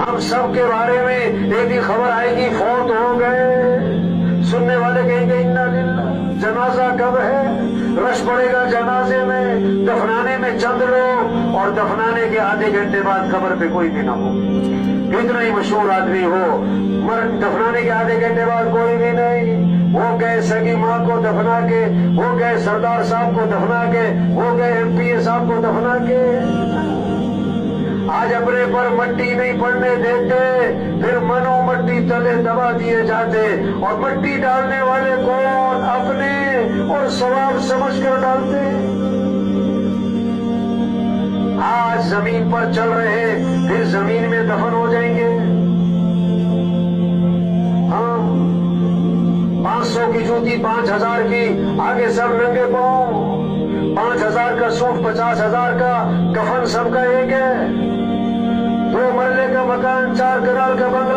हम सब के बारे में एक ही खबर आएगी, फौत हो गए। सुनने वाले कहेंगे इन्ना लिल्लाह। जनाजा कब है? रश पड़ेगा जनाजे में, दफनाने में चंद लोग, और दफनाने के आधे घंटे बाद कब्र पे कोई भी ना हो। कितना ही मशहूर आदमी हो, मर दफनाने के आधे घंटे बाद कोई भी नहीं। वो गए सगी माँ को दफना के, वो गए सरदार साहब को दफना के, वो गए एमपीए साहब को दफना के। आज अपने पर मट्टी नहीं पड़ने देते, फिर मनो मट्टी तले दबा दिए जाते, और मट्टी डालने वाले कौन? अपने, और सवाब समझकर डालते। आज जमीन पर चल रहे, फिर जमीन में दफन हो जाएंगे। हाँ, 500 की जूती 5000 की, आगे सब नंगे पांव। 5000 का सूट, 50,000 का कफन, सबका एक है। 2 मरले का मकान, 4 कनाल का बंगला।